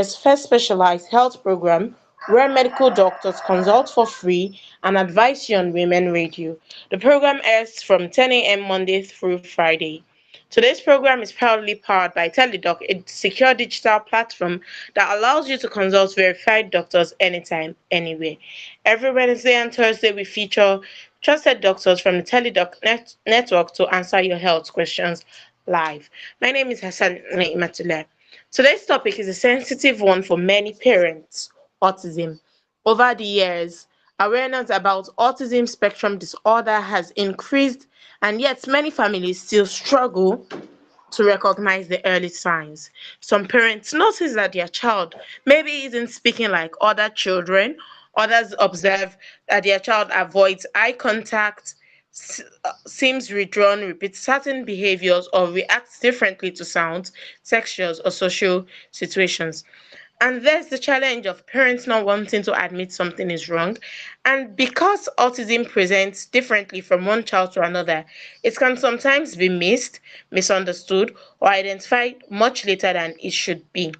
first specialized health program where medical doctors consult for free and advise you on women radio. The program airs from 10 a.m. Monday through Friday. Today's program is proudly powered by TeleDoc, a secure digital platform that allows you to consult verified doctors anytime, anywhere. Every Wednesday and Thursday, we feature trusted doctors from the TeleDoc network to answer your health questions live. My name is Hassan Imatullah. Today's topic is a sensitive one for many parents: autism. Over the years, awareness about autism spectrum disorder has increased, and yet many families still struggle to recognize the early signs. Some parents notice that their child maybe isn't speaking like other children. Others observe that their child avoids eye contact, seems withdrawn, repeats certain behaviors, or reacts differently to sounds, textures, or social situations. And there's the challenge of parents not wanting to admit something is wrong. And because autism presents differently from one child to another, it can sometimes be missed, misunderstood, or identified much later than it should be.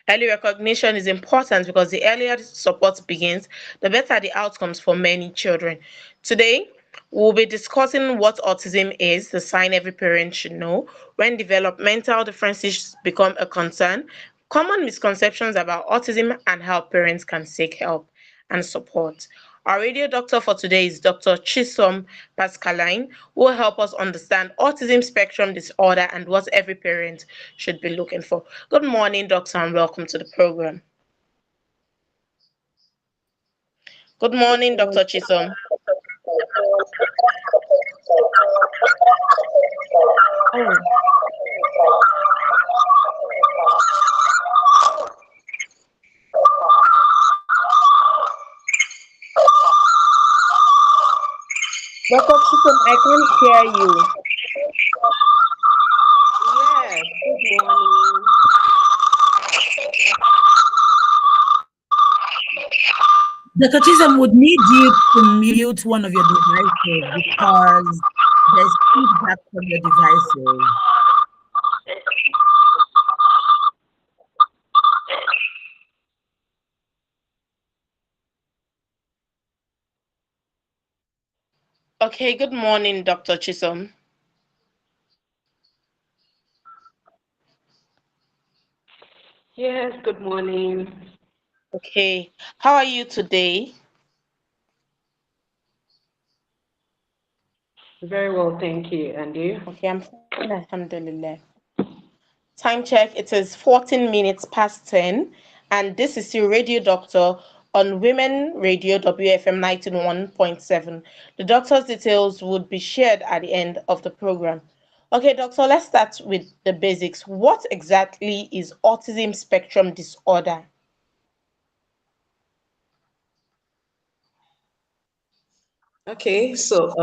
Early recognition is important because the earlier support begins, the better the outcomes for many children. Today, we'll be discussing what autism is, the sign every parent should know, when developmental differences become a concern, common misconceptions about autism, and how parents can seek help and support. Our radio doctor for today is Dr. Chisom Pascaline, who will help us understand autism spectrum disorder and what every parent should be looking for. Good morning, doctor, and welcome to the program. Good morning, Dr. Chisom. Oh, Dr. Chisom, I can't hear you. Yes, good morning. Dr. Chisholm would need you to mute one of your devices because there's feedback from your devices. Okay, good morning, Dr. Chisom. Yes, good morning. Okay, how are you today? Very well, thank you. And you? Okay, I'm fine, alhamdulillah. Time check, it is 14 minutes past 10, and this is your radio doctor on Women Radio WFM 91.7. The doctor's details would be shared at the end of the program. Okay, doctor, let's start with the basics. What exactly is autism spectrum disorder? Okay, so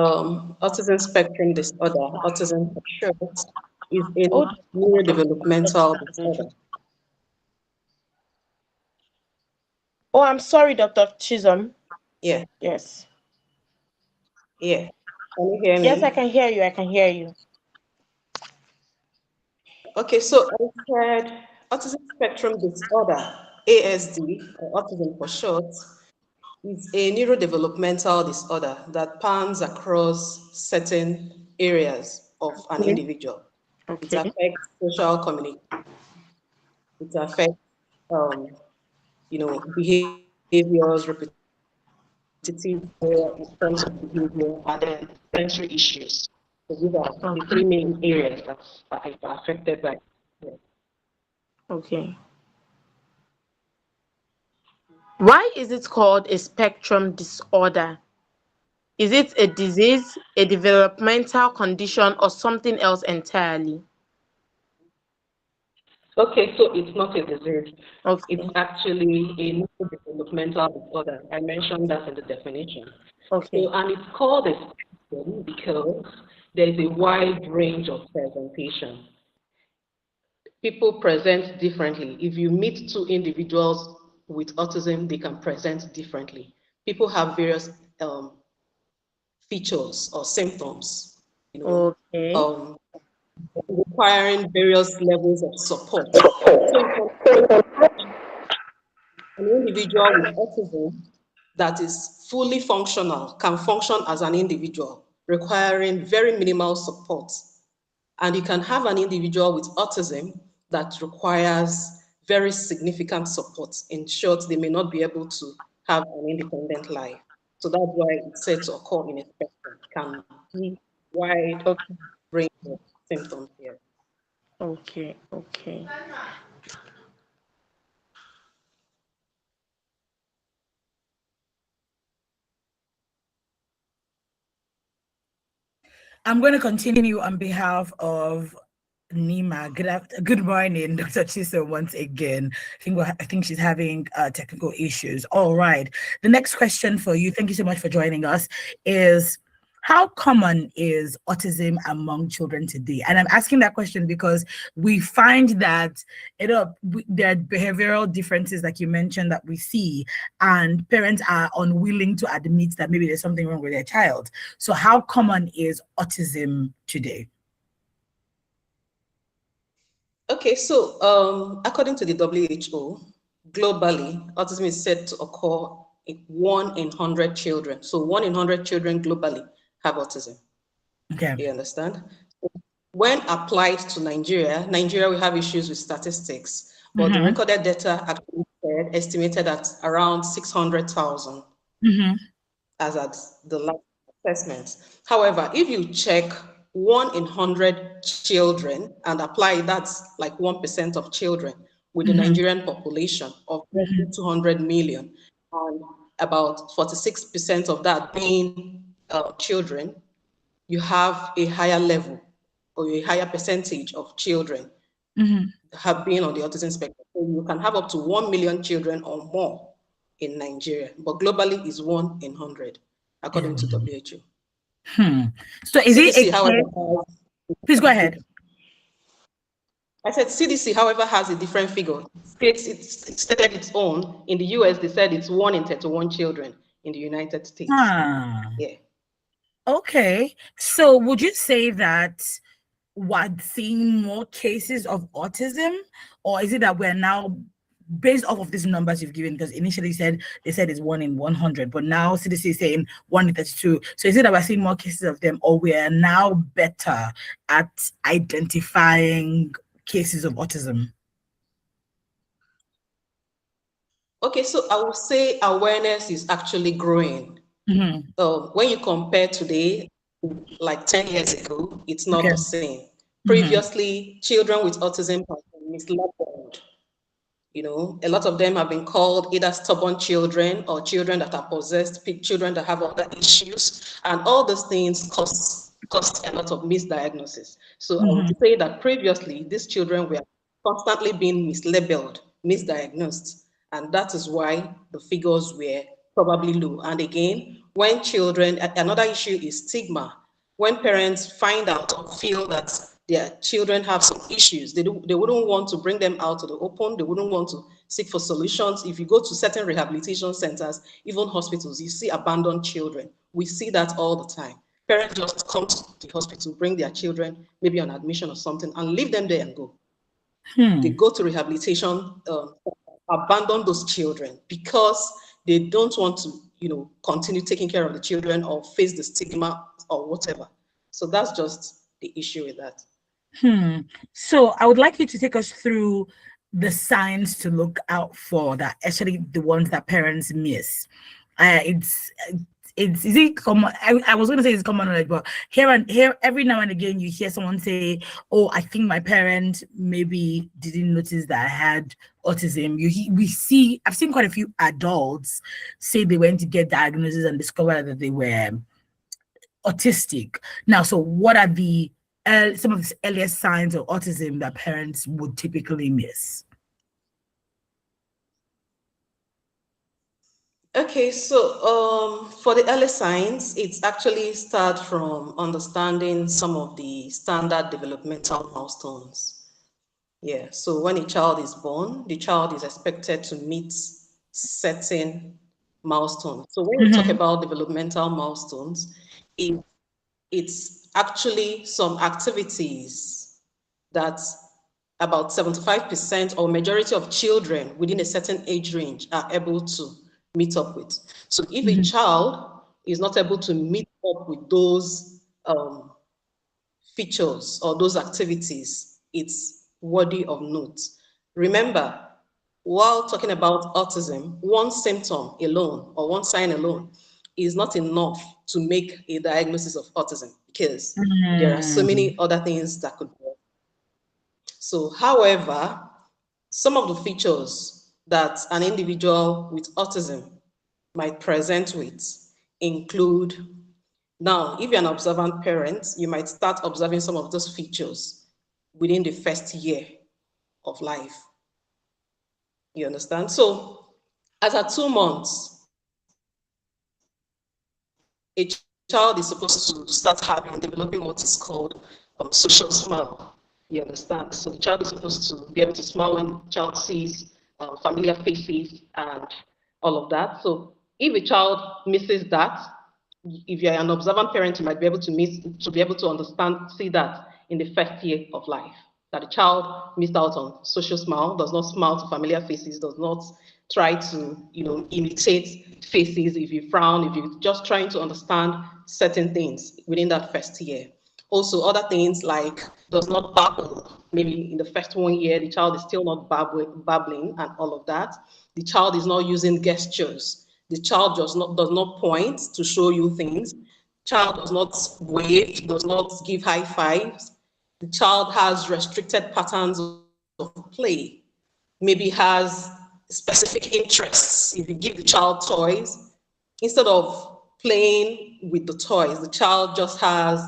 autism spectrum disorder, autism for short, is a Oh, neurodevelopmental disorder. oh, I'm sorry, Dr. Chisholm. Yeah, Yes. yeah. Can you hear Yes, I me? can hear you. I can hear you. Okay, so I said autism spectrum disorder, ASD, or autism for short, is a neurodevelopmental disorder that spans across certain areas of an Okay. individual. It Okay. affects social communication. It affects, um, behaviors, repetitive in terms of behavior, and then sensory issues. So these are the Okay. three main areas that are affected by. Yeah. Okay. Why is it called a spectrum disorder? Is it a disease, a developmental condition, or something else entirely? Okay, so it's not a disease. It's Okay. actually a neurodevelopmental disorder. I mentioned that in the definition. Okay. So, and it's called a spectrum because there is a wide range of presentation. People present differently. If you meet two individuals with autism, they can present differently. People have various um, features or symptoms, you know, Okay. um, requiring various levels of support. So An individual with autism that is fully functional can function as an individual, requiring very minimal support. And you can have an individual with autism that requires very significant support. In short, they may not be able to have an independent life. So that's why it's said to occur in a spectrum. It can be wide Okay. range of symptoms here. Okay. Okay. I'm going to continue on behalf of Nima. Good morning, Dr. Chiso, once again. I think she's having technical issues. All right. The next question for you, thank you so much for joining us, is how common is autism among children today? And I'm asking that question because we find that there are behavioral differences, like you mentioned, that we see, and parents are unwilling to admit that maybe there's something wrong with their child. So, how common is autism today? Okay, so according to the WHO, globally, autism is said to occur in 1 in 100 children. So 1 in 100 children globally have autism. Okay. You understand? When applied to Nigeria, we have issues with statistics, but the Mm-hmm. recorded data actually estimated at around 600,000 Mm-hmm. as at the last assessment. However, if you check 1 in 100 children and apply that's like 1% of children with the Mm-hmm. Nigerian population of Mm-hmm. 200 million, and about 46% of that being children, you have a higher level or a higher percentage of children Mm-hmm. have been on the autism spectrum. So you can have up to 1 million children or more in Nigeria, but globally is 1 in 100, according to WHO. Hmm. So is it a CDC, however, case? Please go ahead. I said CDC, however, has a different figure. It stated its own. In the US, they said it's 1 in 31 children in the United States. Ah, Yeah. okay. So would you say that we're seeing more cases of autism, or is it that we're now, based off of these numbers you've given, because initially they said it's 1 in 100, but now CDC is saying 1 in 32. So is it that we're seeing more cases of them, or we are now better at identifying cases of autism? Okay, so I would say awareness is actually growing. Mm-hmm. When you compare today, like 10 years ago, it's not Okay. the same. Mm-hmm. Previously, children with autism have been mislabeled. A lot of them have been called either stubborn children or children that are possessed, children that have other issues, and all those things cost a lot of misdiagnosis. So I would Mm-hmm. say that previously these children were constantly being mislabeled, misdiagnosed, and that is why the figures were probably low. And again, when children, another issue is stigma. When parents find out or feel that their children have some issues, they wouldn't want to bring them out to the open, they wouldn't want to seek for solutions. If you go to certain rehabilitation centers, even hospitals, you see abandoned children. We see that all the time. Parents just come to the hospital, bring their children, maybe on admission or something, and leave them there and go. They Hmm. go to rehabilitation, abandon those children because they don't want to, continue taking care of the children or face the stigma or whatever. So that's just the issue with that. Hmm. So I would like you to take us through the signs to look out for, that actually the ones that parents miss. It's is it common? I was going to say it's common knowledge, but here every now and again you hear someone say, "Oh, I think my parent maybe didn't notice that I had autism." I've seen quite a few adults say they went to get diagnosis and discovered that they were autistic. Now, so what are some of the earliest signs of autism that parents would typically miss? Okay, so for the early signs, it's actually start from understanding some of the standard developmental milestones. Yeah, so when a child is born, the child is expected to meet certain milestones. So when we talk Mm-hmm. about developmental milestones, it, it's actually some activities that about 75% or majority of children within a certain age range are able to meet up with. So if a child is not able to meet up with those features or those activities, it's worthy of note. Remember, while talking about autism, one symptom alone or one sign alone is not enough to make a diagnosis of autism because there are so many other things that could be. So, however, some of the features that an individual with autism might present with include, now, if you're an observant parent, you might start observing some of those features within the first year of life. You understand? So, as at 2 months, a child is supposed to start developing what is called social smile. You understand? So the child is supposed to be able to smile when the child sees familiar faces and all of that. So if a child misses that, if you're an observant parent, you might be able to be able to understand, see that in the first year of life, that the child missed out on social smile, does not smile to familiar faces, does not try to, imitate faces. If you frown, if you're just trying to understand certain things within that first year. Also, other things like does not babble. Maybe in the first 1 year, the child is still not babbling and all of that. The child is not using gestures. The child does not point to show you things. Child does not wave, does not give high fives. The child has restricted patterns of play. Maybe has specific interests. If you give the child toys, instead of playing with the toys, the child just has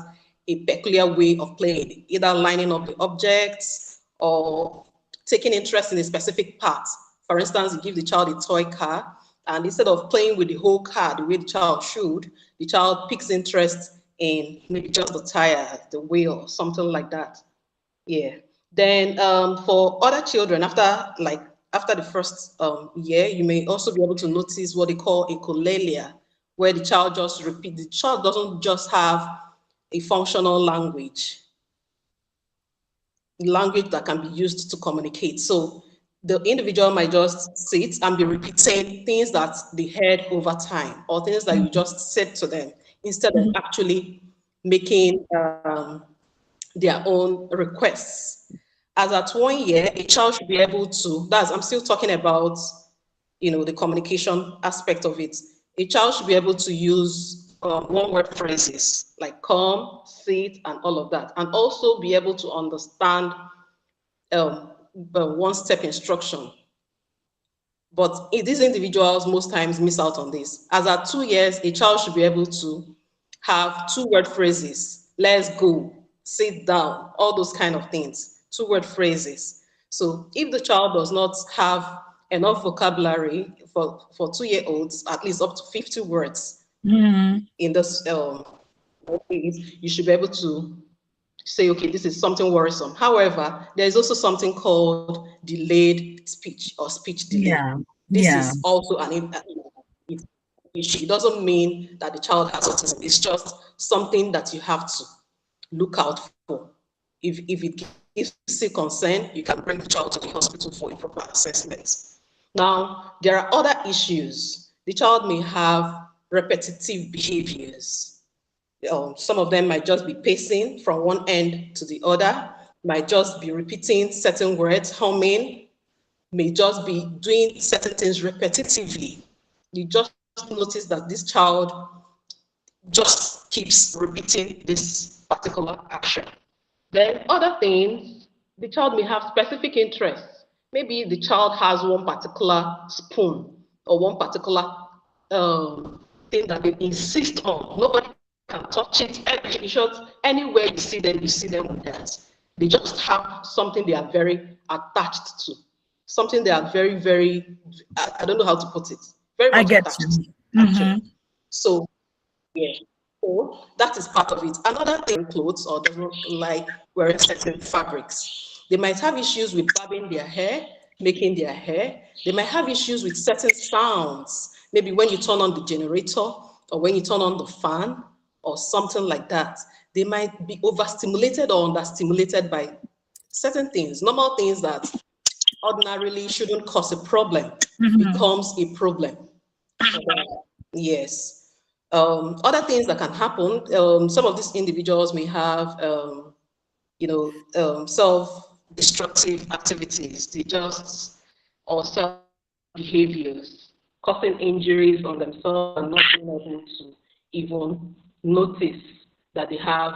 a peculiar way of playing, either lining up the objects or taking interest in a specific part. For instance, you give the child a toy car, and instead of playing with the whole car the way the child should, the child picks interest in maybe just the tire, the wheel, something like that. Yeah. Then for other children, after the first year, you may also be able to notice what they call echolalia, where the child just repeats. The child doesn't just have a functional language that can be used to communicate. So the individual might just sit and be repeating things that they heard over time or things that you just said to them instead of actually making their own requests. As at 1 year, a child should be able to, I'm still talking about, the communication aspect of it. A child should be able to use one word phrases like come, sit, and all of that, and also be able to understand one step instruction. But these individuals most times miss out on this. As at 2 years, a child should be able to have two-word phrases, let's go, sit down, all those kind of things, two-word phrases. So if the child does not have enough vocabulary for 2-year-olds, at least up to 50 words in this you should be able to say, okay, this is something worrisome. However, there is also something called delayed speech or speech delay. Yeah. This Yeah. is also an issue. It doesn't mean that the child has autism. It's just something that you have to look out for. If it gives you concern, you can bring the child to the hospital for a proper assessment. Now, there are other issues. The child may have repetitive behaviors. Some of them might just be pacing from one end to the other, might just be repeating certain words, humming, may just be doing certain things repetitively. You just notice that this child just keeps repeating this particular action. Then other things, the child may have specific interests. Maybe the child has one particular spoon or one particular thing that they insist on. Nobody can touch it. In short, anywhere you see them with that. They just have something they are very attached to. Something they are very, very, I don't know how to put it, very I much get attached you. to, actually. So yeah. So that is part of it. Another thing, clothes or doesn't like wearing certain fabrics. They might have issues with barbing their hair, making their hair. They might have issues with certain sounds. Maybe when you turn on the generator or when you turn on the fan or something like that. They might be overstimulated or understimulated by certain things, normal things that ordinarily shouldn't cause a problem, Mhm. becomes a problem. Yes. Other things that can happen, some of these individuals may have, self-destructive activities. They just, or self-behaviors, causing injuries on themselves and not being able to even notice that they have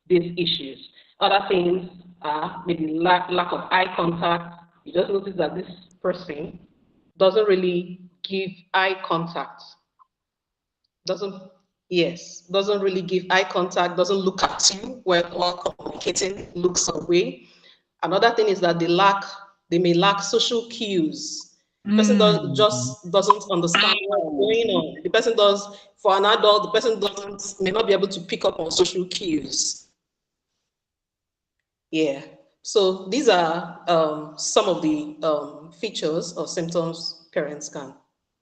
these issues. Other things are maybe lack of eye contact. You just notice that this person doesn't really give eye contact, doesn't, yes, doesn't really give eye contact, doesn't look at you while communicating, looks away. Another thing is that they may lack social cues. The person Mm. just doesn't understand what's going on. The person does, for an adult, the person doesn't, may not be able to pick up on social cues. Yeah. So these are some of the features or symptoms parents can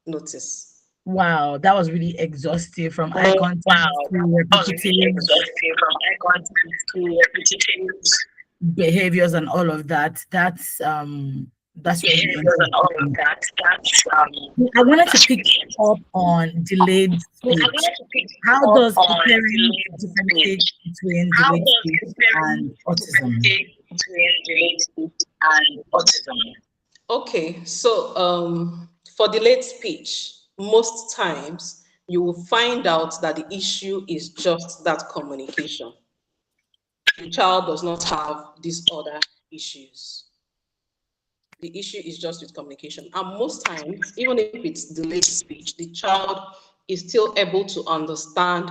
notice. Wow, that was really exhaustive from eye Wow, contact that to was really repetitive exhaustive from eye contact to repetitive behaviors and all of that. That's really behaviors and all of interesting. that. I wanted to That's pick really up on delayed I speech. wanted to pick How up does a on parent delayed differentiate speech. between How delayed does speech the parent and autism? differentiate between delayed speech and autism? Okay, so for delayed speech, most times you will find out that the issue is just that communication. The child does not have these other issues. The issue is just with communication. And most times, even if it's delayed speech, the child is still able to understand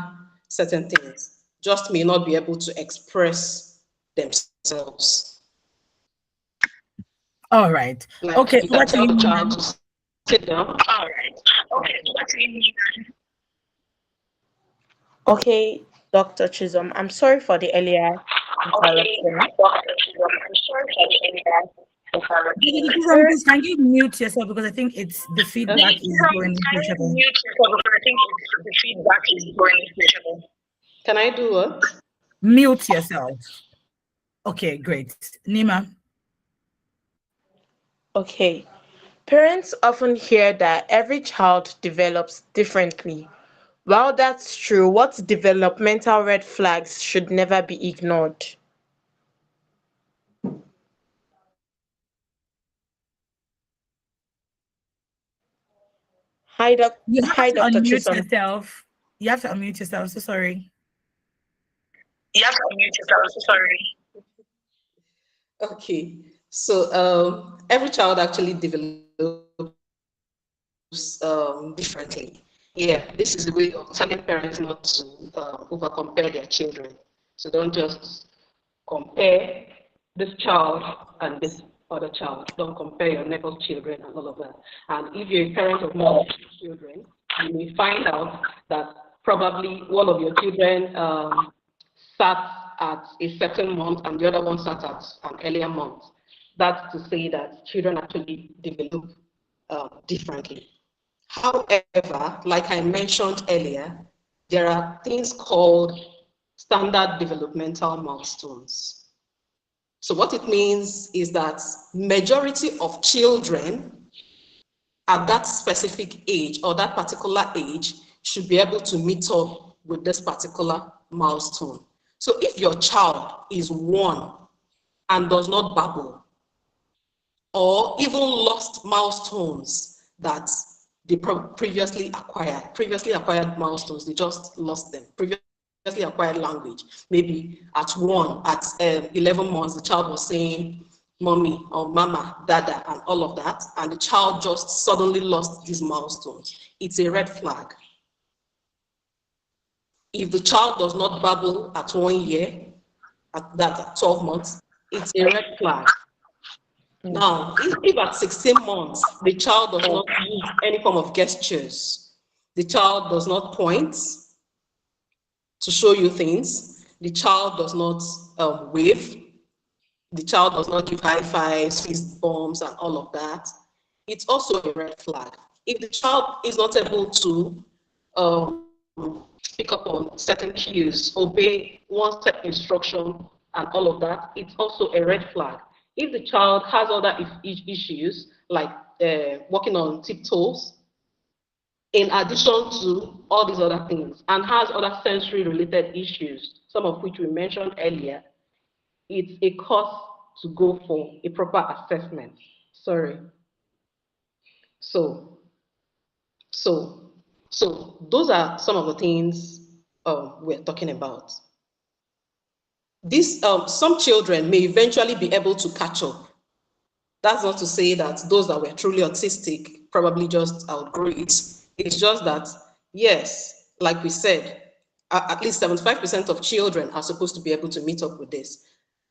certain things, just may not be able to express themselves. All right. Like Okay, you over can to tell you, the Nina. child to sit down. All right. Okay, what do you mean? Okay, Dr. Chisholm, I'm sorry for the earlier Okay, interruption. Dr. Shivam, I'm sorry for the interruption. Please, can you mute yourself because I think it's the feedback is going Can you insatiable. mute yourself? Because I think the feedback is going insatiable. Can I do what? Mute yourself. Okay, great. Nima. Okay. Parents often hear that every child develops differently. While that's true, what developmental red flags should never be ignored? Hi, You have Hi, to Dr. unmute Chisholm. yourself. You have to unmute yourself. So sorry. You have to unmute yourself. So sorry. Okay, so every child actually develops differently. Yeah, this is a way of telling parents not to over compare their children. So don't just compare this child and this other child. Don't compare your neighbor's children and all of that. And if you're a parent of more children, you may find out that probably one of your children sat at a certain month and the other one sat at an earlier month. That's to say that children actually develop differently. However, like I mentioned earlier, there are things called standard developmental milestones. So what it means is that majority of children at that specific age or that particular age should be able to meet up with this particular milestone. So if your child is 1 and does not babble, or even lost milestones that they previously acquired milestones, they just lost them, previously acquired language. Maybe at 11 months, the child was saying mommy or mama, dada, and all of that, and the child just suddenly lost these milestones. It's a red flag. If the child does not babble at 1 year, at 12 months, it's a red flag. Now, if at 16 months the child does not use any form of gestures, the child does not point to show you things, the child does not wave, the child does not give high fives, fist bumps, and all of that, it's also a red flag. If the child is not able to pick up on certain cues, obey one set instruction and all of that, it's also a red flag. If the child has other issues like walking on tiptoes, in addition to all these other things, and has other sensory related issues, some of which we mentioned earlier, it's a cause to go for a proper assessment. Sorry. So, so, so those are some of the things we're talking about. This, some children may eventually be able to catch up. That's not to say that those that were truly autistic probably just outgrew it. It's just that, yes, like we said, at least 75% of children are supposed to be able to meet up with this.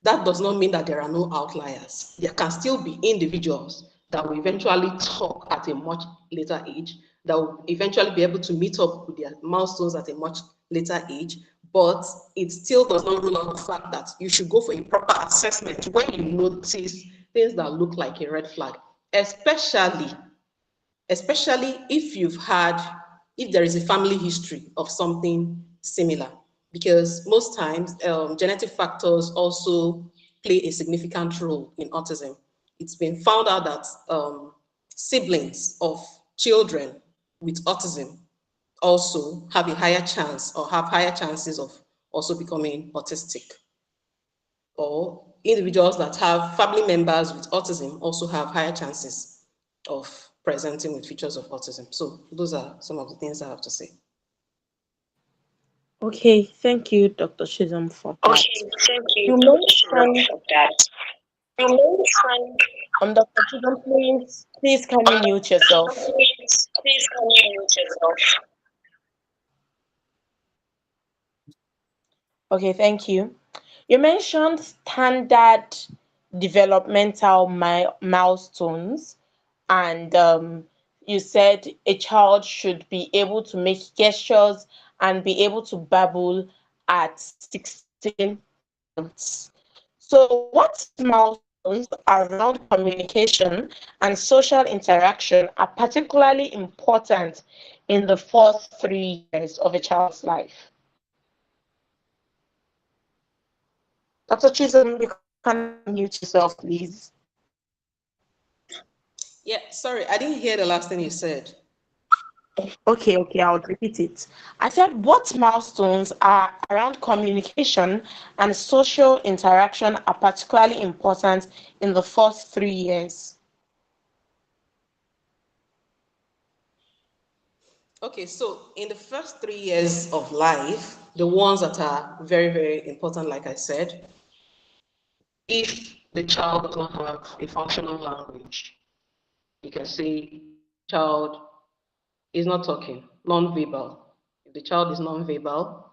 That does not mean that there are no outliers. There can still be individuals that will eventually talk at a much later age, that will eventually be able to meet up with their milestones at a much later age, but it still does not rule out the fact that you should go for a proper assessment when you notice things that look like a red flag, especially if if there is a family history of something similar, because most times genetic factors also play a significant role in autism. It's been found out that siblings of children with autism also have a higher chance or have higher chances of also becoming autistic, or individuals that have family members with autism also have higher chances of presenting with features of autism. So those are some of the things I have to say. Okay, thank you, Dr. Chisholm, for that. Okay, thank you, You Dr. Shivam, mentioned, for that. You mentioned, Dr. Chisholm, please can you mute yourself? please can you mute yourself? Okay, thank you. You mentioned standard developmental milestones, and you said a child should be able to make gestures and be able to babble at 16 months. So, what milestones around communication and social interaction are particularly important in the first 3 years of a child's life? Dr. Chisholm, you can unmute yourself, please. Yeah, sorry, I didn't hear the last thing you said. Okay, I'll repeat it. I said, what milestones are around communication and social interaction are particularly important in the first 3 years? Okay, so in the first 3 years of life, the ones that are very, very important, like I said, if the child does not have a functional language, you can say child is not talking, non-verbal. If the child is non-verbal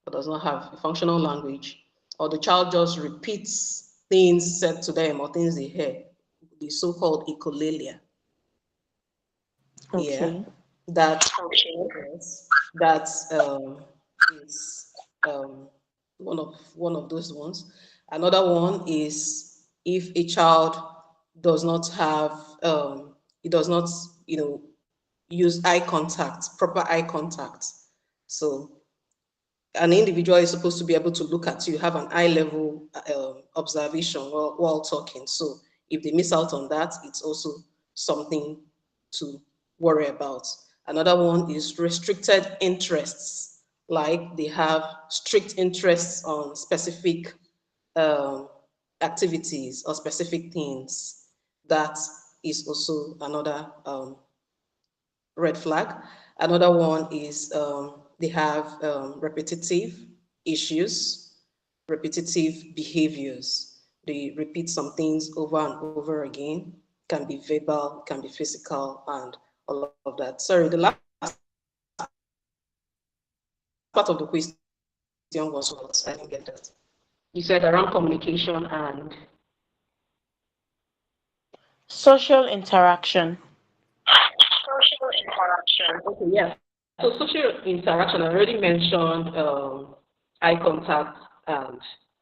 or does not have a functional language, or the child just repeats things said to them or things they hear, the so-called echolalia. Yeah, Okay. that yes, that is one of those ones. Another one is if a child does not have it does not use eye contact, proper eye contact. So an individual is supposed to be able to look at you, have an eye level observation while talking. So if they miss out on that, it's also something to worry about. Another one is restricted interests, like they have strict interests on specific um, activities or specific things. That is also another red flag. Another one is they have repetitive issues, repetitive behaviors. They repeat some things over and over again. Can be verbal, can be physical, and all of that. Sorry, the last part of the question was what? I didn't get that. You said around communication and Social interaction. social interaction. Okay, yeah. So social interaction, I already mentioned eye contact and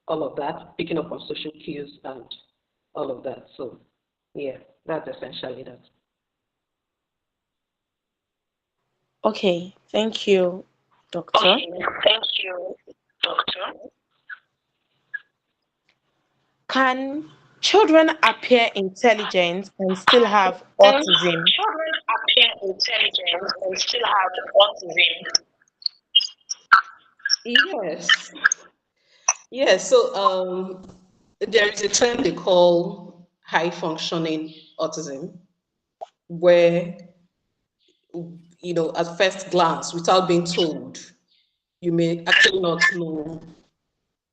all of that, picking up on social cues and all of that. So yeah, that's essentially that. Okay, thank you, doctor. Okay, thank you, doctor. Can children appear intelligent and still have And autism? children appear intelligent and still have autism. Yes. Yes. So there is a term they call high functioning autism, where at first glance, without being told, you may actually not know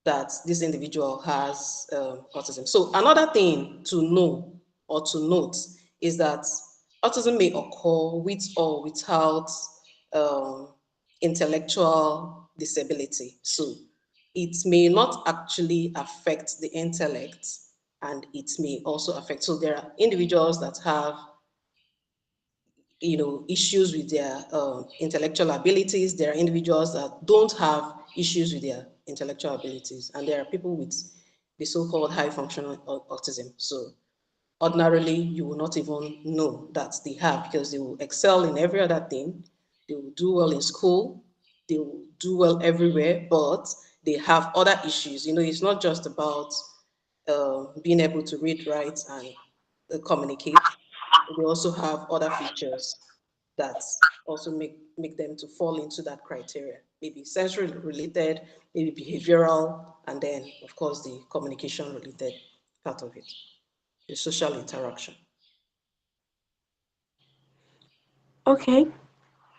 that this individual has autism. So another thing to know or to note is that autism may occur with or without um, intellectual disability. So it may not actually affect the intellect, and it may also affect. So there are individuals that have issues with their intellectual abilities. There are individuals that don't have issues with their intellectual abilities, and there are people with the so-called high functional autism. So ordinarily, you will not even know that they have, because they will excel in every other thing. They will do well in school. They will do well everywhere, but they have other issues. It's not just about being able to read, write, and communicate. They also have other features that also make them to fall into that criteria. Maybe sensory related, maybe behavioral, and then of course the communication related part of it, the social interaction. Okay.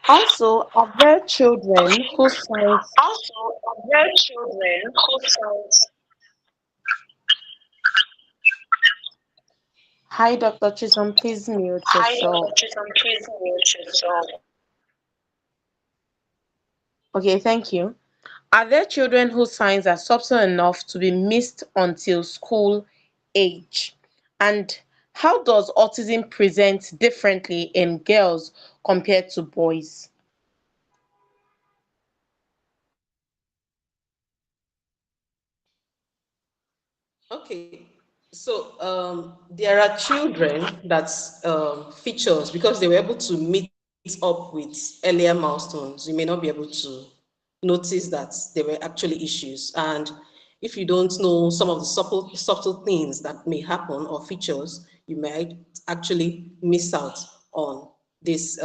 Also, are there children Okay. whose signs Also, are there children who sounds Hi, Dr. Chisholm, please mute high yourself. autism please mute yourself? Okay, thank you. Are there children whose signs are subtle enough to be missed until school age? And how does autism present differently in girls compared to boys? Okay, so there are children that's features, because they were able to meet up with earlier milestones. You may not be able to notice that there were actually issues, and if you don't know some of the subtle things that may happen or features, you might actually miss out on this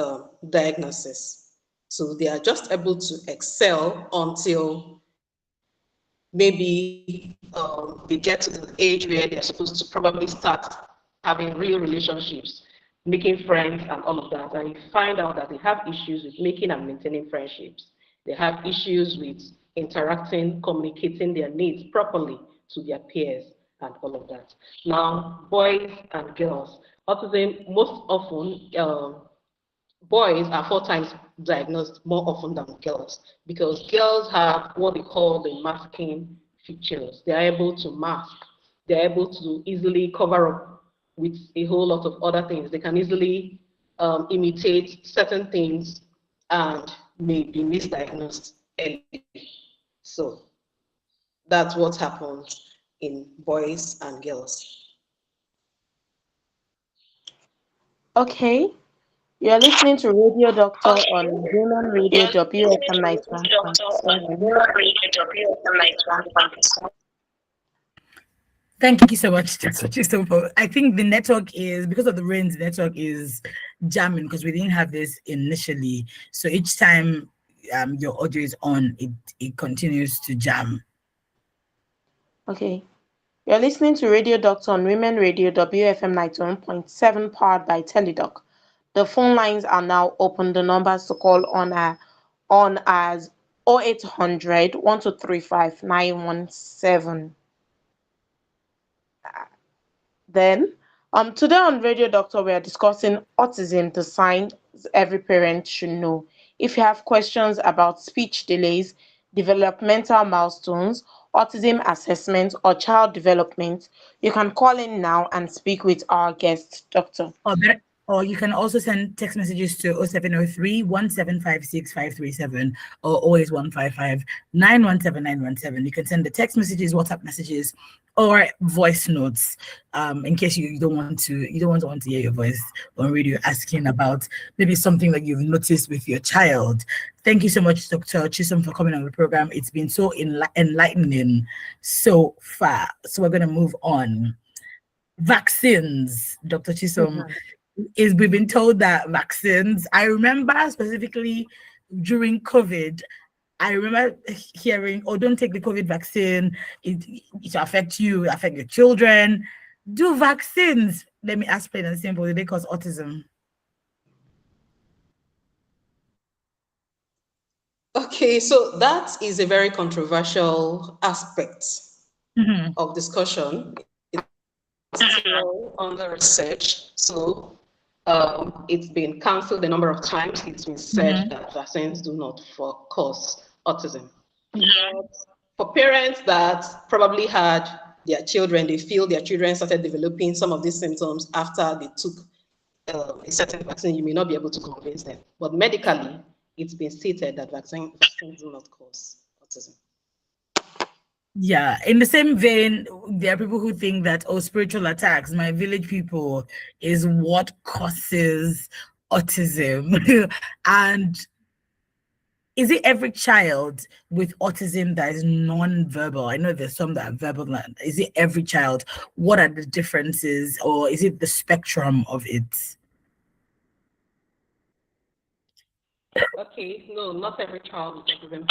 diagnosis. So they are just able to excel until maybe they get to the age where they're supposed to probably start having real relationships, making friends, and all of that. And you find out that they have issues with making and maintaining friendships. They have issues with interacting, communicating their needs properly to their peers, and all of that. Now, boys and girls, autism most often boys are 4 times diagnosed more often than girls, because girls have what they call the masking features. They are able to mask, they're able to easily cover up with a whole lot of other things. They can easily imitate certain things and may be misdiagnosed early. So that's what happens in boys and girls. Okay, you're listening to Radio Doctor Okay, on Women Radio you're listening WFM to Radio Doctor on 91.7. Radio WFM 91.7. Thank you so much, Dr. Chisholm. I think the network is, because of the rains, the network is jamming because we didn't have this initially. So each time your audio is on, it continues to jam. Okay, you're listening to Radio Doctor on Women Radio WFM 91.7, powered by Teledoc. The phone lines are now open. The numbers to call on as 0800 1235 917. Then, today on Radio Doctor, we are discussing autism, the signs every parent should know. If you have questions about speech delays, developmental milestones, autism assessment, or child development, you can call in now and speak with our guest doctor. Or better, Or you can also send text messages to 0703 1756 537 or always 155 917 917. You can send the text messages, WhatsApp messages, or voice notes. In case you don't want to hear your voice on radio asking about maybe something that you've noticed with your child. Thank you so much, Dr. Chisholm, for coming on the program. It's been so enlightening so far. So we're going to move on. Vaccines, Dr. Chisholm, is we've been told that vaccines, I remember specifically during COVID, I remember hearing, oh, don't take the COVID vaccine, it affect you, affect your children. Do vaccines, let me ask plain and simple, do they cause autism? Okay, so that is a very controversial aspect Mhm. of discussion. It's still under research. So it's been cancelled a number of times. It's been said that vaccines do not cause autism. For parents that probably had their children, they feel their children started developing some of these symptoms after they took a certain vaccine, you may not be able to convince them. But medically, it's been stated that vaccines do not cause autism. Yeah, in the same vein, there are people who think that, oh, spiritual attacks, my village people, is what causes autism. And is it every child with autism that is non-verbal? I know there's some that are verbal. Is it every child? What are the differences, or is it the spectrum of it? Okay, no, not every child with autism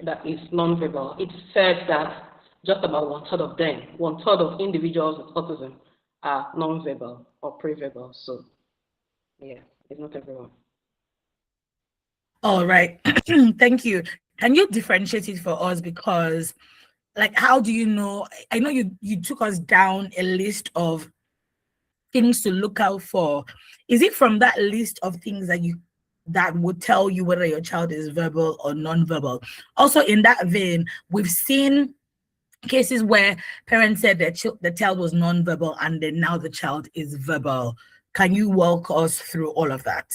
that is nonverbal. It's said that just about one third of them, one third of individuals with autism are nonverbal or preverbal. So, yeah, it's not everyone. All right. Thank you. Can you differentiate it for us? Because, like, how do you know? I know you took us down a list of things to look out for. Is it from that list of things that would tell you whether your child is verbal or non-verbal? Also, in that vein, we've seen cases where parents said that the child was non-verbal and then now the child is verbal. Can you walk us through all of that?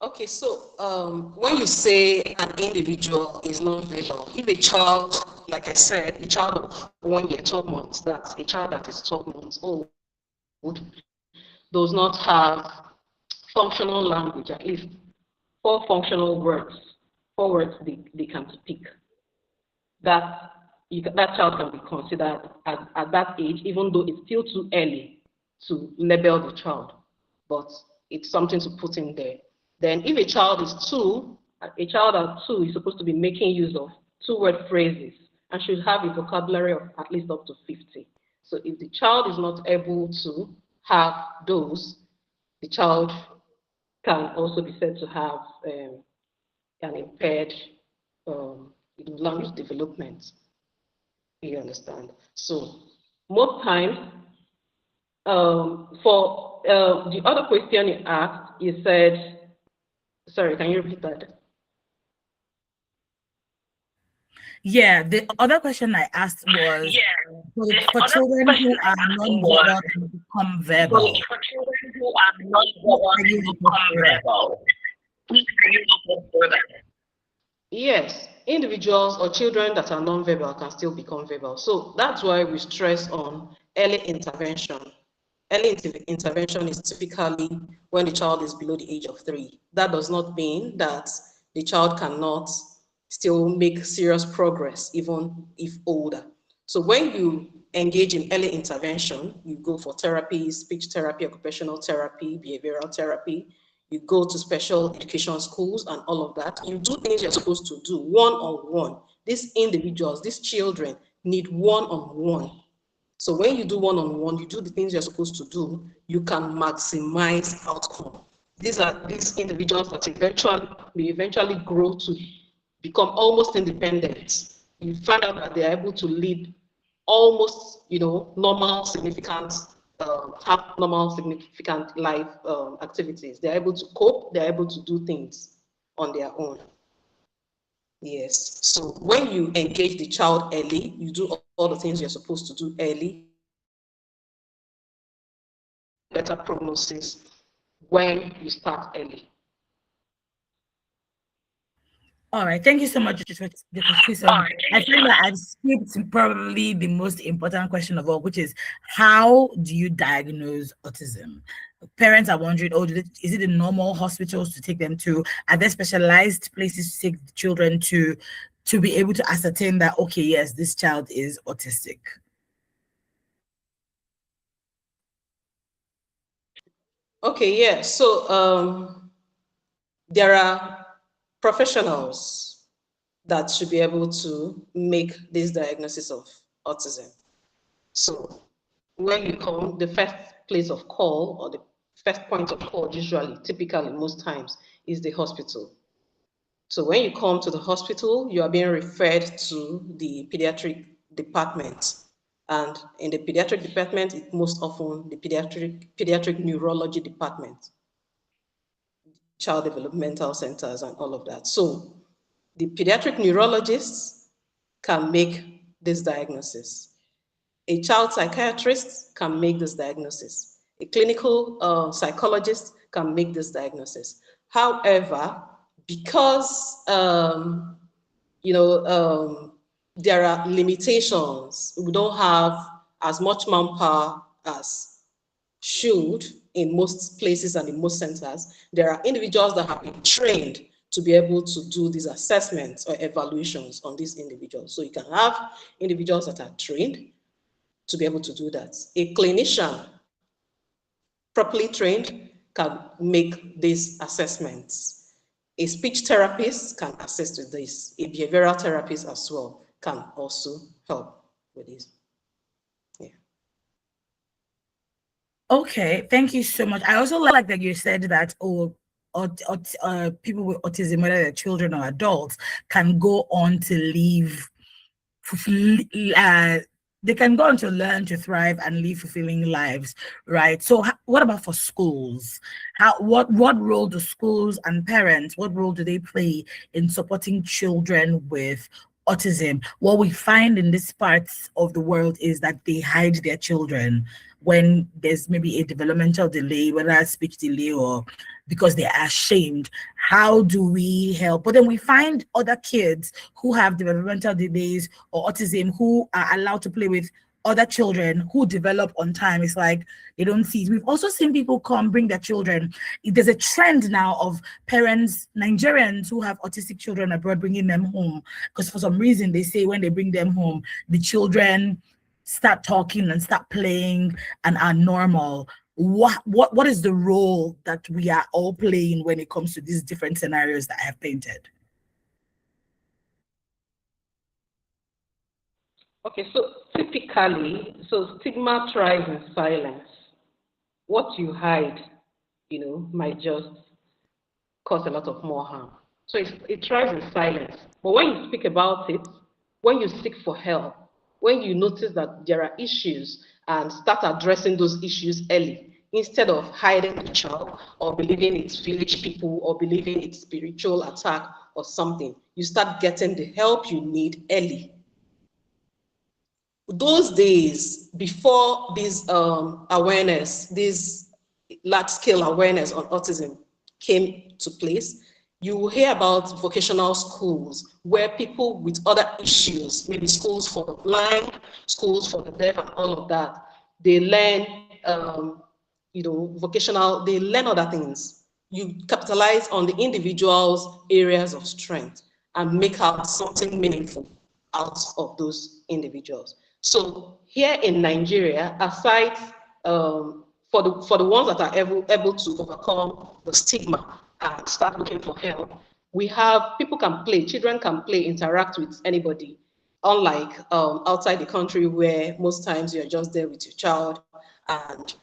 Okay, so when you say an individual is non-verbal, if a child, like I said, a child of 1 year, 12 months, that's a child that is 12 months old, does not have functional language, at least four functional words, four words they can speak, that that child can be considered at that age, even though it's still too early to label the child, but it's something to put in there. Then if a child is two, a child at two is supposed to be making use of two-word phrases and should have a vocabulary of at least up to 50. So if the child is not able to have those, the child can also be said to have an impaired language development. You understand? So most times, for the other question you asked, you said, sorry, can you repeat that? Yeah, the other question I asked was for children who are non-verbal to become verbal. For children who are not What verbal can you to help us become through that? verbal. Please can you help us through that? Yes, individuals or children that are non-verbal can still become verbal. So that's why we stress on early intervention. Early intervention is typically when the child is below the age of 3. That does not mean that the child cannot still make serious progress even if older. So when you engage in early intervention, you go for therapy, speech therapy, occupational therapy, behavioral therapy, you go to special education schools and all of that. You do things you're supposed to do one-on-one. These individuals, these children need one-on-one. So when you do one-on-one, you do the things you're supposed to do, you can maximize outcome. These individuals that eventually grow to become almost independent. You find out that they're able to lead almost, normal, significant, have normal, significant life activities. They're able to cope. They're able to do things on their own. Yes. So when you engage the child early, you do all the things you're supposed to do early. better prognosis when you start early. All right, thank you so much, Dr. Chisom. I feel like I've skipped probably the most important question of all, which is how do you diagnose autism? Parents are wondering, oh, is it in normal hospitals to take them to? Are there specialized places to take children to be able to ascertain that, okay, yes, this child is autistic? Okay, yeah. So there are professionals that should be able to make this diagnosis of autism. So when you come, the first place of call or the first point of call, usually, typically, most times, is the hospital. So when you come to the hospital, you are being referred to the pediatric department. And in the pediatric department, it's most often the pediatric neurology department, child developmental centers, and all of that. So the pediatric neurologists can make this diagnosis. A child psychiatrist can make this diagnosis. A clinical psychologist can make this diagnosis. However, because there are limitations, we don't have as much manpower as should in most places and in most centers. There are individuals that have been trained to be able to do these assessments or evaluations on these individuals. So you can have individuals that are trained to be able to do that. A clinician properly trained can make these assessments. A speech therapist can assist with this. A behavioral therapist as well can also help with this. Yeah. Okay, thank you so much. I also like that you said that, people with autism, whether they're children or adults, can go on to live, uh, they can go on to learn to thrive and live fulfilling lives, right? So, what about for schools? What role do schools and parents, what role do they play in supporting children with autism? What we find in these parts of the world is that they hide their children when there's maybe a developmental delay, whether it's speech delay or because they are ashamed. How do we help? But then we find other kids who have developmental delays or autism who are allowed to play with other children who develop on time. It's like they don't see it. We've also seen people come bring their children. There's a trend now of parents, Nigerians who have autistic children abroad, bringing them home because for some reason they say when they bring them home, the children start talking and start playing and are normal. What is the role that we are all playing when it comes to these different scenarios that I have painted? Okay, so typically, so stigma thrives in silence. What you hide, might just cause a lot of more harm. So it thrives in silence. But when you speak about it, when you seek for help, when you notice that there are issues and start addressing those issues early, instead of hiding the child or believing it's village people or believing it's spiritual attack or something, you start getting the help you need early. Those days before this awareness, this large-scale awareness on autism came to place, you will hear about vocational schools where people with other issues, maybe schools for the blind, schools for the deaf, and all of that, they learn, vocational, they learn other things. You capitalize on the individual's areas of strength and make out something meaningful out of those individuals. So here in Nigeria, aside for the ones that are able to overcome the stigma and start looking for help, we have people can play, children can play, interact with anybody. Unlike outside the country where most times you're just there with your child and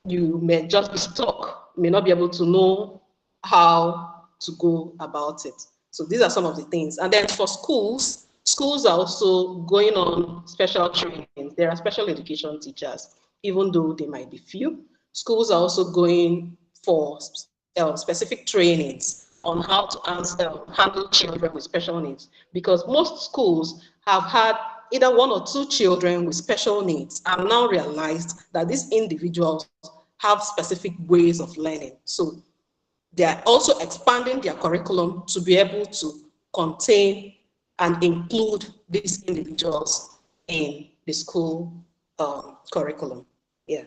you may just be stuck, may not be able to know how to go about it. So these are some of the things. And then for schools, schools are also going on special trainings. There are special education teachers, even though they might be few. Schools are also going for specific trainings on how to handle children with special needs, because most schools have had either one or two children with special needs and now realized that these individuals have specific ways of learning. So they are also expanding their curriculum to be able to contain and include these individuals in the school curriculum. Yeah.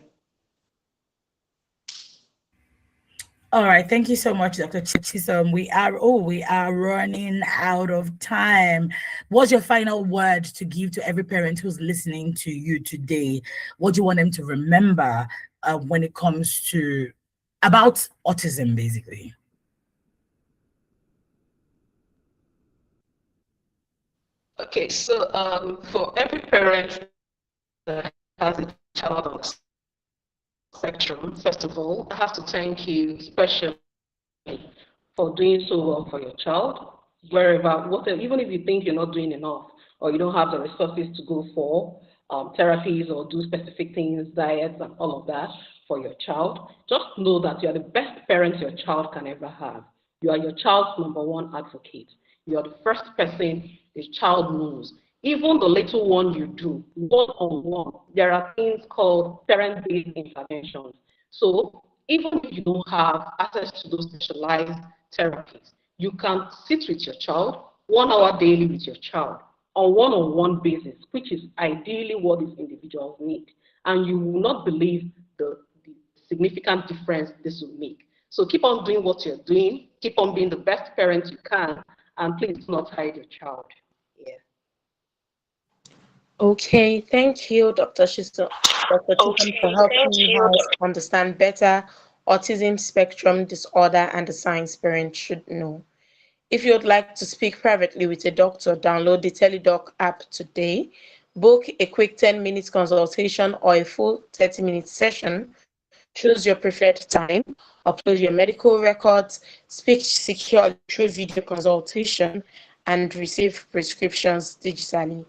All right, thank you so much, Dr. Chisom. We are running out of time. What's your final word to give to every parent who's listening to you today? What do you want them to remember when it comes to about autism, basically? Okay, so for every parent that has a child on the spectrum, first of all, I have to thank you especially for doing so well for your child, wherever, whatever, even if you think you're not doing enough or you don't have the resources to go for therapies or do specific things, diets and all of that for your child, just know that you are the best parent your child can ever have. You are your child's number one advocate. You are the first person the child knows. Even the little one you do, one-on-one, there are things called parent-based interventions. So even if you don't have access to those specialized therapies, you can sit with your child 1 hour daily with your child on one-on-one basis, which is ideally what these individuals need. And you will not believe the significant difference this will make. So keep on doing what you're doing, keep on being the best parent you can, and please do not hide your child. Yeah. Okay, thank you, Dr. Chisholm, for Okay, thank helping you. us understand better autism spectrum disorder and the signs parents should know. If you would like to speak privately with a doctor, download the TeleDoc app today. Book a quick 10-minute consultation or a full 30-minute session. Choose your preferred time. Upload your medical records. Speak securely through video consultation and receive prescriptions digitally.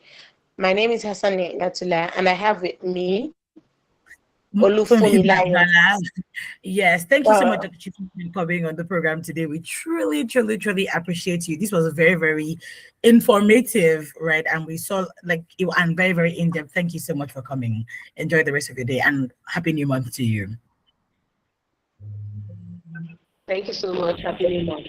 My name is Hassan Yatula, and I have with me From Olufumilayo. Yes, thank you so much, Uh, Dr. Chief, for coming on the program today. We truly, truly, truly appreciate you. This was very, very informative, right? And we saw like it and very, very in depth. Thank you so much for coming. Enjoy the rest of your day and happy new month to you. Thank you so much. Happy New Month.